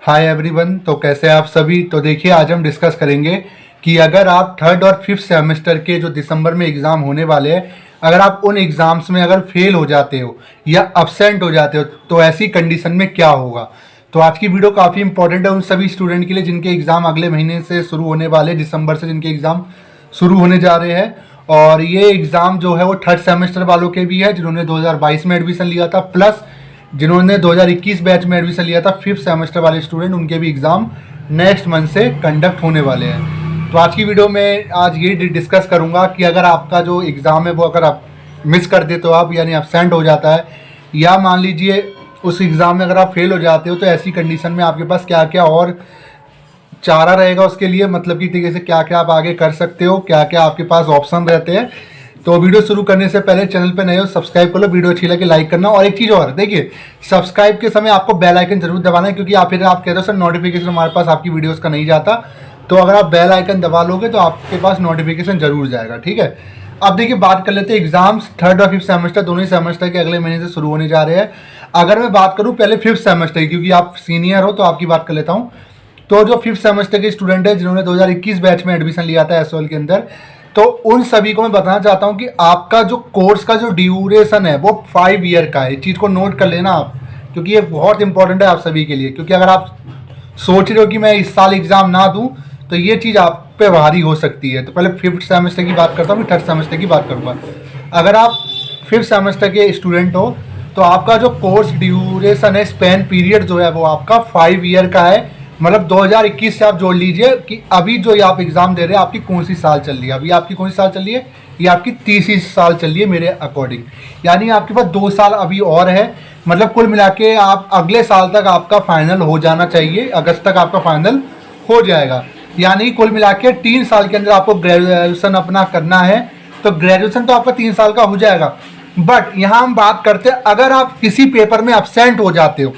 Hi everyone. तो कैसे हैं आप सभी। तो देखिए, आज हम डिस्कस करेंगे कि अगर आप थर्ड और फिफ्थ सेमेस्टर के जो दिसंबर में एग्ज़ाम होने वाले हैं, अगर आप उन एग्ज़ाम्स में अगर फेल हो जाते हो या अब्सेंट हो जाते हो तो ऐसी कंडीशन में क्या होगा। तो आज की वीडियो काफ़ी इंपॉर्टेंट है उन सभी स्टूडेंट के लिए जिनके एग्ज़ाम अगले महीने से शुरू होने वाले, दिसंबर से जिनके एग्ज़ाम शुरू होने जा रहे हैं। और ये एग्ज़ाम जो है वो थर्ड सेमेस्टर वालों के भी है जिन्होंने 2022 में एडमिशन लिया था, प्लस जिन्होंने 2021 बैच में एडमिशन लिया था फिफ्थ सेमेस्टर वाले स्टूडेंट, उनके भी एग्ज़ाम नेक्स्ट मंथ से कंडक्ट होने वाले हैं। तो आज की वीडियो में आज ये डिस्कस करूंगा कि अगर आपका जो एग्ज़ाम है वो अगर आप मिस कर देते हो, आप यानी एब्सेंट हो जाता है, या मान लीजिए उस एग्ज़ाम में अगर आप फेल हो जाते हो, तो ऐसी कंडीशन में आपके पास क्या क्या और चारा रहेगा उसके लिए, मतलब कि तरीके से क्या क्या आप आगे कर सकते हो, क्या क्या आपके पास ऑप्शन रहते हैं। तो वीडियो शुरू करने से पहले चैनल पे नए हो सब्सक्राइब कर लो, वीडियो अच्छी लगे लाइक करना। और एक चीज़ और देखिए, सब्सक्राइब के समय आपको बेल आइकन जरूर दबाना है, क्योंकि आप कहते हो सर नोटिफिकेशन हमारे पास आपकी वीडियोस का नहीं जाता, तो अगर आप बेल आइकन दबा लोगे तो आपके पास नोटिफिकेशन जरूर जाएगा। ठीक है, अब देखिए बात कर लेते हैं एग्जाम्स थर्ड और फिफ्थ सेमेस्टर दोनों ही सेमेस्टर के अगले महीने से शुरू होने जा रहे हैं। अगर मैं बात करूँ पहले फिफ्थ सेमेस्टर की, क्योंकि आप सीनियर हो तो आपकी बात कर लेता हूँ। तो जो फिफ्थ सेमेस्टर के स्टूडेंट है जिन्होंने 2021 बैच में एडमिशन लिया था एसओएल के अंदर, तो उन सभी को मैं बताना चाहता हूं कि आपका जो कोर्स का जो ड्यूरेशन है वो 5 ईयर का है। इस चीज़ को नोट कर लेना आप, क्योंकि ये बहुत इंपॉर्टेंट है आप सभी के लिए। क्योंकि अगर आप सोच रहे हो कि मैं इस साल एग्जाम ना दूं तो ये चीज़ आप पे भारी हो सकती है। तो पहले फिफ्थ सेमेस्टर की बात करता हूँ, थर्ड सेमेस्टर की बात करूँगा। अगर आप फिफ्थ सेमेस्टर के स्टूडेंट हो तो आपका जो कोर्स ड्यूरेशन है, स्पेन पीरियड जो है वो आपका 5 ईयर का है। मतलब 2021 से आप जोड़ लीजिए कि अभी जो ये आप एग्ज़ाम दे रहे हैं आपकी कौन सी साल चल रही है। अभी आपकी कौन सी साल चल रही है, ये आपकी तीसरी साल चल रही है मेरे अकॉर्डिंग। यानी आपके पास 2 साल अभी और है। मतलब कुल मिला के आप अगले साल तक आपका फाइनल हो जाना चाहिए, अगस्त तक आपका फाइनल हो जाएगा। यानी कुल मिला के 3 साल के अंदर आपको ग्रेजुएशन अपना करना है। तो ग्रेजुएशन तो आपका 3 साल का हो जाएगा। बट यहाँ हम बात करते हैं अगर आप किसी पेपर में अब्सेंट हो जाते हो,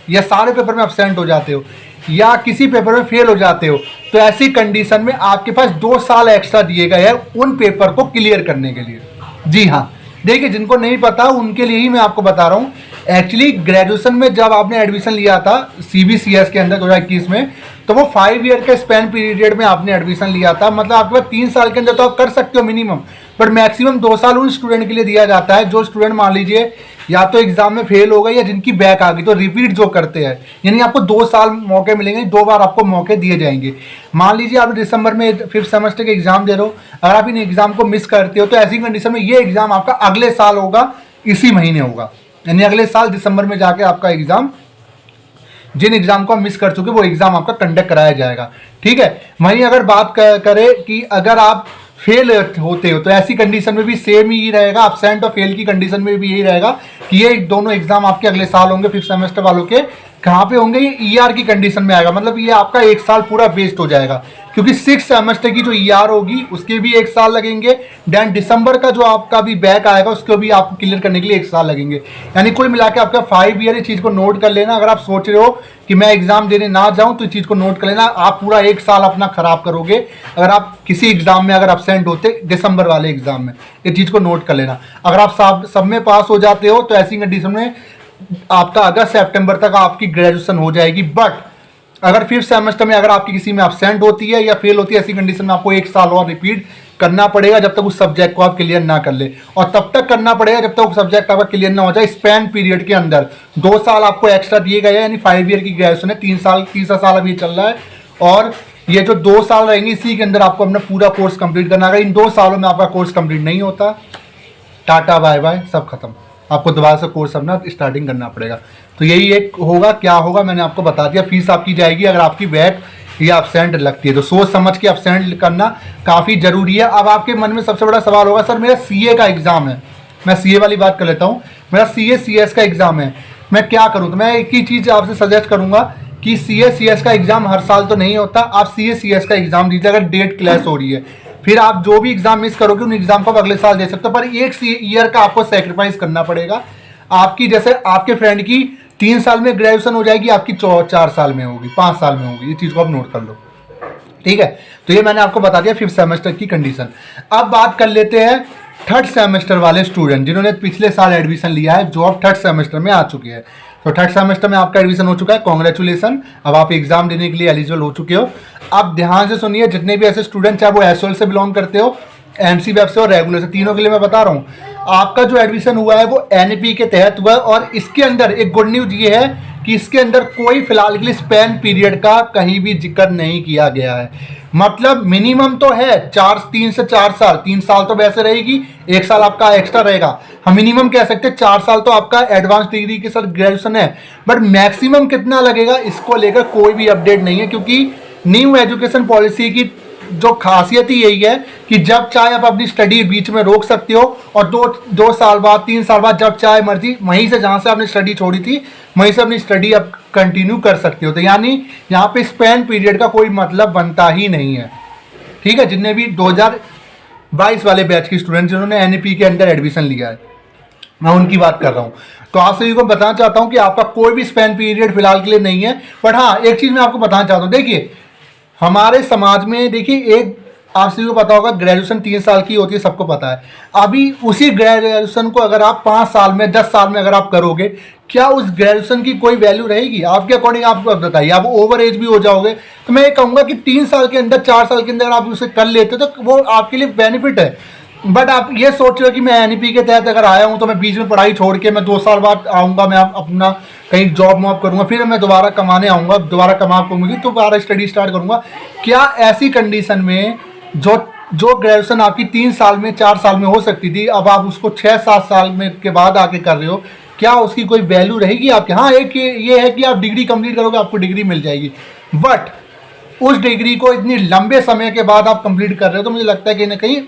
या सारे पेपर में अब्सेंट हो जाते हो, या किसी पेपर में फेल हो जाते हो, तो ऐसी कंडीशन में आपके पास 2 साल एक्स्ट्रा दिए गए हैं उन पेपर को क्लियर करने के लिए। जी हाँ, देखिए जिनको नहीं पता उनके लिए ही मैं आपको बता रहा हूँ। एक्चुअली ग्रेजुएशन में जब आपने एडमिशन लिया था सीबीसीएस के अंदर 2021 में, तो वो 5 ईयर के स्पेन पीरियड में आपने एडमिशन लिया था। मतलब आपके पास 3 साल के अंदर तो आप कर सकते हो मिनिमम, बट मैक्सिमम 2 साल उन स्टूडेंट के लिए दिया जाता है जो स्टूडेंट मान लीजिए या तो एग्जाम में फेल हो गए या जिनकी बैक आ गई, तो रिपीट जो करते हैं। यानी आपको 2 साल मौके मिलेंगे, 2 बार आपको मौके दिए जाएंगे। मान लीजिए आप दिसंबर में फिफ्थ सेमेस्टर के एग्जाम दे रहे हो, अगर आप इन एग्जाम को मिस करते हो तो ऐसी कंडीशन में ये एग्जाम आपका अगले साल होगा, इसी महीने होगा। यानी अगले साल दिसंबर में जाके आपका एग्जाम, जिन एग्जाम को आप मिस कर चुके वो एग्जाम आपका कंडक्ट कराया जाएगा। ठीक है, वहीं अगर बात करें कि अगर आप फेल होते हो तो ऐसी कंडीशन में भी सेम ही रहेगा। अब्सेंट और फेल की कंडीशन में भी यही रहेगा कि ये दोनों एग्जाम आपके अगले साल होंगे। फिफ्थ सेमेस्टर वालों के कहाँ पे होंगे, ये ईआर की कंडीशन में आएगा। मतलब ये आपका 1 साल पूरा वेस्ट हो जाएगा, क्योंकि 6 सेमेस्टर की जो ईआर होगी उसके भी 1 साल लगेंगे। देन दिसंबर का जो आपका भी बैक आएगा उसको भी आपको क्लियर करने के लिए 1 साल लगेंगे। यानी कुल मिला के आपका 5 ईयर। इस चीज़ को नोट कर लेना। अगर आप सोच रहे हो कि मैं एग्जाम देने ना जाऊं तो इस चीज़ को नोट कर लेना। आप पूरा 1 साल अपना खराब करोगे अगर आप किसी एग्जाम में अगर अब्सेंट होते, दिसंबर वाले एग्जाम में। इस चीज़ को नोट कर लेना। अगर आप सब में पास हो जाते हो तो ऐसी कंडीशन में आपका अगस्त सितंबर तक आपकी ग्रेजुएशन हो जाएगी। बट अगर फिफ्थ सेमेस्टर में अगर आपकी किसी में अब्सेंट होती है या फेल होती है, ऐसी कंडीशन में आपको 1 साल और रिपीट करना पड़ेगा जब तक उस सब्जेक्ट को आप क्लियर ना कर ले। और तब तक करना पड़ेगा जब तक सब्जेक्ट आपका क्लियर ना हो जाए। स्पेन पीरियड के अंदर 2 साल आपको एक्स्ट्रा दिए गए हैं, यानी 5 ईयर की ग्रेजुएशन है। 3 साल, तीसरा साल अभी चल रहा है, और ये जो 2 साल रहेंगे इसी के अंदर आपको अपना पूरा कोर्स कंप्लीट करना। अगर इन 2 सालों में आपका कोर्स कंप्लीट नहीं होता, टाटा बाय बाय, सब खत्म। आपको दोबारा से कोर्स अपना स्टार्टिंग करना पड़ेगा। तो यही एक होगा, क्या होगा मैंने आपको बता दिया। फीस आपकी जाएगी अगर आपकी बैक या अब्सेंट लगती है, तो सोच समझ के अब्सेंट करना काफ़ी ज़रूरी है। अब आपके मन में सबसे बड़ा सवाल होगा, सर मेरा सीए का एग्ज़ाम है, मैं सीए वाली बात कर लेता हूँ, मेरा सीए सीएस का एग्ज़ाम है, मैं क्या करूँ। तो मैं एक ही चीज़ आपसे सजेस्ट करूँगा कि सीए सीएस का एग्ज़ाम हर साल तो नहीं होता। आप सीए सीएस का एग्ज़ाम दीजिए। अगर डेट क्लैश हो रही है, फिर आप जो भी एग्जाम मिस करोगे उन एग्जाम को आप अगले साल दे सकते हो, पर 1 ईयर का आपको सेक्रीफाइस करना पड़ेगा। आपकी जैसे आपके फ्रेंड की 3 साल में ग्रेजुएशन हो जाएगी, आपकी 4 साल में होगी, 5 साल में होगी। ये चीज़ को आप नोट कर लो। ठीक है, तो ये मैंने आपको बता दिया फिफ्थ सेमेस्टर की कंडीशन। अब बात कर लेते हैं थर्ड सेमेस्टर वाले स्टूडेंट जिन्होंने पिछले साल एडमिशन लिया है, जो अब थर्ड सेमेस्टर में आ चुके हैं। तो थर्ड सेमेस्टर में आपका एडमिशन हो चुका है, कॉन्ग्रेचुलेसन। अब आप एग्जाम देने के लिए एलिजिबल हो चुके हो। अब ध्यान से सुनिए, जितने भी ऐसे स्टूडेंट चाहे वो एसओएल से बिलोंग करते हो, एनसी वेब से और रेगुलर से, तीनों के लिए मैं बता रहा हूँ, आपका जो एडमिशन हुआ है वो एनईपी के तहत हुआ है। और इसके अंदर एक गुड न्यूज ये है कि इसके अंदर कोई फिलहाल के लिए स्पैन पीरियड का कहीं भी जिक्र नहीं किया गया है। मतलब मिनिमम तो है 3 से 4 साल, 3 साल तो वैसे रहेगी, 1 साल आपका एक्स्ट्रा रहेगा। हम मिनिमम कह सकते हैं 4 साल तो आपका एडवांस डिग्री के साथ ग्रेजुएशन है। बट मैक्सिमम कितना लगेगा इसको लेकर कोई भी अपडेट नहीं है, क्योंकि न्यू एजुकेशन पॉलिसी की जो खासियत ही यही है कि जब चाहे आप अपनी स्टडी बीच में रोक सकते हो और 2 साल बाद, 3 साल बाद जब चाहे मर्जी वहीं से, जहां से आपने स्टडी छोड़ी थी वहीं से अपनी स्टडी अब कंटिन्यू कर सकते हो। तो यानी यहाँ पे स्पैन पीरियड का कोई मतलब बनता ही नहीं है। ठीक है, जितने भी 2022 वाले बैच के स्टूडेंट जिन्होंने एनईपी के अंदर एडमिशन लिया है, मैं उनकी बात कर रहा हूँ। तो आप सभी को बताना चाहता हूँ कि आपका कोई भी स्पैन पीरियड फिलहाल के लिए नहीं है। बट हाँ, एक चीज़ मैं आपको बताना चाहता हूँ, देखिए हमारे समाज में, देखिए एक आप सभी को पता होगा ग्रेजुएशन 3 साल की होती है, सबको पता है। अभी उसी ग्रेजुएशन को अगर आप 5 साल में, 10 साल में अगर आप करोगे, क्या उस ग्रेजुएशन की कोई वैल्यू रहेगी? आपके अकॉर्डिंग आपको बताइए, आप ओवर एज भी हो जाओगे। तो मैं ये कहूँगा कि 3 साल के अंदर, 4 साल के अंदर आप उसे कर लेते हो तो वो आपके लिए बेनिफिट है। बट आप ये सोच रहे हो कि मैं एनईपी के तहत अगर आया हूँ तो मैं बीच में पढ़ाई छोड़ के मैं 2 साल बाद आऊँगा, मैं अपना कहीं जॉब वॉब करूँगा, फिर मैं दोबारा कमाने आऊँगा, दोबारा कमा पाऊँगी, दोबारा स्टडी स्टार्ट करूँगा। क्या ऐसी कंडीशन में जो ग्रेजुएशन आपकी 3 साल में, 4 साल में हो सकती थी, अब आप उसको 6-7 साल में के बाद आके कर रहे हो, क्या उसकी कोई वैल्यू रहेगी आपके? हाँ, एक ये है कि आप डिग्री कंप्लीट करोगे, आपको डिग्री मिल जाएगी। बट उस डिग्री को इतनी लंबे समय के बाद आप कंप्लीट कर रहे हो, तो मुझे लगता है कहीं ना कहीं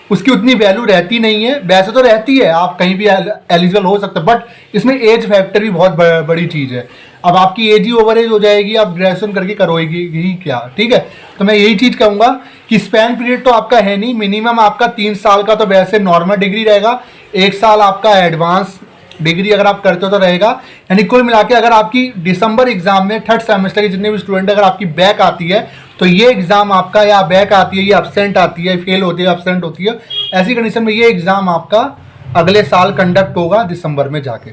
उसकी उतनी वैल्यू रहती नहीं है। वैसे तो रहती है, आप कहीं भी एलिजिबल हो सकते हैं, बट इसमें एज फैक्टर भी बहुत बड़ी चीज़ है। अब आपकी एज ही ओवर एज हो जाएगी, आप ग्रेजुएशन करके करोगी ही क्या? ठीक है, तो मैं यही चीज़ कहूँगा कि स्पैन पीरियड तो आपका है नहीं, मिनिमम आपका 3 साल का तो वैसे नॉर्मल डिग्री रहेगा, 1 साल आपका एडवांस डिग्री अगर आप करते हो तो रहेगा। यानी कुल मिला के अगर आपकी दिसंबर एग्जाम में थर्ड सेमेस्टर के जितने भी स्टूडेंट अगर आपकी बैक आती है, तो ये एग्जाम आपका, या बैक आती है, ये एब्सेंट आती है, फेल होती है, एब्सेंट होती है, ऐसी कंडीशन में ये एग्जाम आपका अगले साल कंडक्ट होगा दिसंबर में जाके।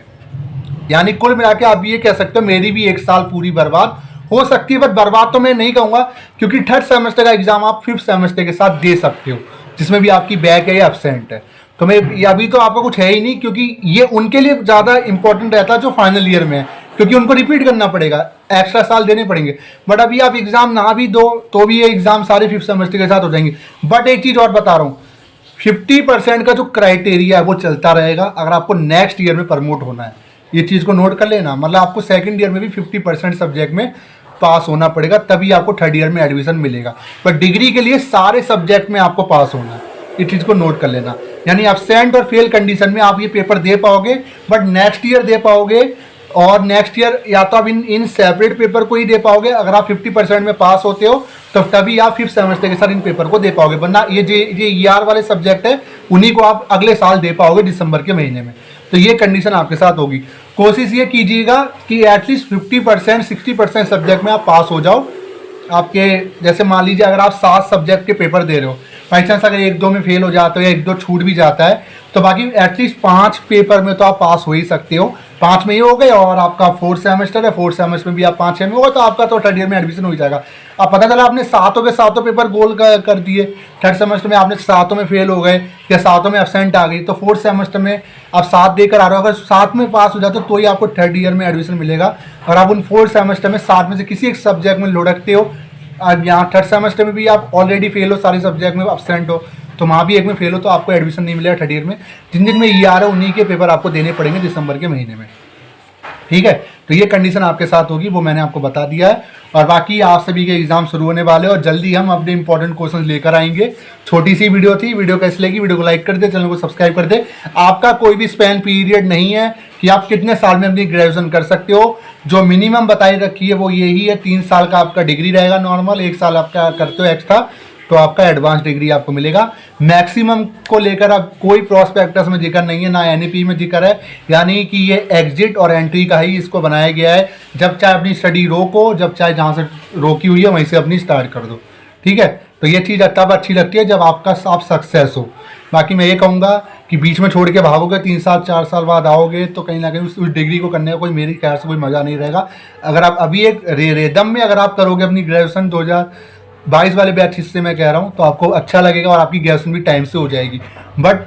यानी कुल मिला के आप ये कह सकते हो मेरी भी 1 साल पूरी बर्बाद हो सकती है। बट बर्बाद तो मैं नहीं कहूँगा, क्योंकि थर्ड सेमेस्टर का एग्जाम आप 5th सेमेस्टर के साथ दे सकते हो, जिसमें भी आपकी बैक है या एब्सेंट है। तो मैं अभी तो आपका कुछ है ही नहीं, क्योंकि ये उनके लिए ज़्यादा इंपॉर्टेंट रहता है जो फाइनल ईयर में है, क्योंकि उनको रिपीट करना पड़ेगा, एक्स्ट्रा साल देने पड़ेंगे। बट अभी आप एग्जाम ना भी दो तो भी ये एग्जाम सारे 5th सेमेस्टर के साथ हो जाएंगे। बट एक चीज़ और बता रहा हूँ, 50% का जो क्राइटेरिया है वो चलता रहेगा अगर आपको नेक्स्ट ईयर में प्रमोट होना है। ये चीज़ को नोट कर लेना, मतलब आपको सेकेंड ईयर में भी 50% सब्जेक्ट में पास होना पड़ेगा, तभी आपको थर्ड ईयर में एडमिशन मिलेगा। पर डिग्री के लिए सारे सब्जेक्ट में आपको पास होना है, इस चीज़ को नोट कर लेना। यानी एब्सेंट और फेल कंडीशन में आप ये पेपर दे पाओगे, बट नेक्स्ट ईयर दे पाओगे, और नेक्स्ट ईयर या तो आप इन सेपरेट पेपर को ही दे पाओगे। अगर आप 50% में पास होते हो तो तभी आप 5th सेमेस्टर के साथ इन पेपर को दे पाओगे, वरना ये ईआर वाले सब्जेक्ट है उन्हीं को आप अगले साल दे पाओगे दिसंबर के महीने में। तो ये कंडीशन आपके साथ होगी। कोशिश ये कीजिएगा कि एटलीस्ट 50% 60% सब्जेक्ट में आप पास हो जाओ। आपके जैसे मान लीजिए अगर आप 7 सब्जेक्ट के पेपर दे रहे हो, बाई चांस अगर 1-2 में फेल हो जाते हो या 1-2 छूट भी जाता है, तो बाकी एटलीस्ट 5 पेपर में तो आप पास हो ही सकते हो। 5 में ही हो गए, और आपका 4th सेमेस्टर है, 4th सेमेस्टर में भी आप 5-6 में होगा, तो आपका तो थर्ड ईयर में एडमिशन हो जाएगा। अब पता चला आपने 7 के 7 पेपर गोल कर दिए, थर्ड सेमेस्टर में आपने 7 में फेल हो गए या 7 में एब्सेंट आ गई, तो 4th सेमेस्टर में आप 7 देकर आ रहे हो, अगर 7 में पास हो जाते हो तो ही आपको थर्ड ईयर में एडमिशन मिलेगा। और आप उन 4th सेमेस्टर में 7 में से किसी एक सब्जेक्ट में लुढ़कते हो, अब यहाँ थर्ड सेमेस्टर में भी आप ऑलरेडी फेल हो, सारे सब्जेक्ट में एब्सेंट हो, तो वहाँ भी एक में फेल हो, तो आपको एडमिशन नहीं मिलेगा थर्ड ईयर में। जिन में ईआर है उन्हीं के पेपर आपको देने पड़ेंगे दिसंबर के महीने में। ठीक है, तो ये कंडीशन आपके साथ होगी, वो मैंने आपको बता दिया है। और बाकी आप सभी के एग्जाम शुरू होने वाले हैं और जल्दी हम अपने इंपॉर्टेंट क्वेश्चन लेकर आएंगे। छोटी सी वीडियो थी, वीडियो कैसी लगी, वीडियो को लाइक कर दे, चैनल को सब्सक्राइब कर दे। आपका कोई भी स्पैन पीरियड नहीं है कि आप कितने साल में अपनी ग्रेजुएशन कर सकते हो। जो मिनिमम बताई रखी है वो यही है, 3 साल का आपका डिग्री रहेगा नॉर्मल, 1 साल आपका करते हो एक्स्ट्रा, तो आपका एडवांस डिग्री आपको मिलेगा। मैक्सिमम को लेकर अब कोई प्रॉस्पेक्टस में जिक्र नहीं है, ना एनईपी में जिक्र है, यानी कि ये एग्जिट और एंट्री का ही इसको बनाया गया है। जब चाहे अपनी स्टडी रोको, जब चाहे जहाँ से रोकी हुई है वहीं से अपनी स्टार्ट कर दो। ठीक है, तो ये चीज़ तब अच्छी लगती है जब आप सक्सेस हो। बाकी मैं ये कहूँगा कि बीच में छोड़ के भागोगे, 3 साल 4 साल बाद आओगे, तो कहीं ना कहीं उस डिग्री को करने का कोई, मेरी ख्याल से कोई मज़ा नहीं रहेगा। अगर आप अभी एक रेदम में अगर आप करोगे अपनी ग्रेजुएशन 2022 वाले बैच से मैं कह रहा हूँ, तो आपको अच्छा लगेगा और आपकी ग्रेजुएशन भी टाइम से हो जाएगी। बट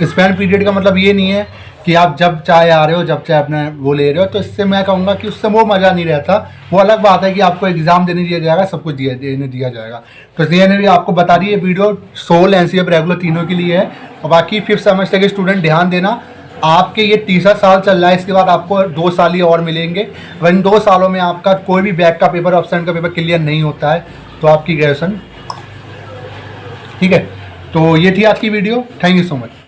स्पेंड पीरियड का मतलब ये नहीं है कि आप जब चाहे आ रहे हो, जब चाहे अपना वो ले रहे हो। तो इससे मैं कहूँगा कि उससे वो मज़ा नहीं रहता। वो अलग बात है कि आपको एग्ज़ाम देने दिया जाएगा, सब कुछ देने दिया जाएगा। तो इसलिए मैंने भी आपको बता दी, ये वीडियो सोल एनसीएफ रेगुलर तीनों के लिए है। और बाकी 5th सेमेस्टर के स्टूडेंट ध्यान देना, आपके ये तीसरा साल चल रहा है, इसके बाद आपको 2 साल ही और मिलेंगे। अगर इन 2 सालों में आपका कोई भी बैक का पेपर, ऑप्शन का पेपर क्लियर नहीं होता है, तो आपकी ग्रेजुएशन ठीक है। तो ये थी आज की video. Thank you so much.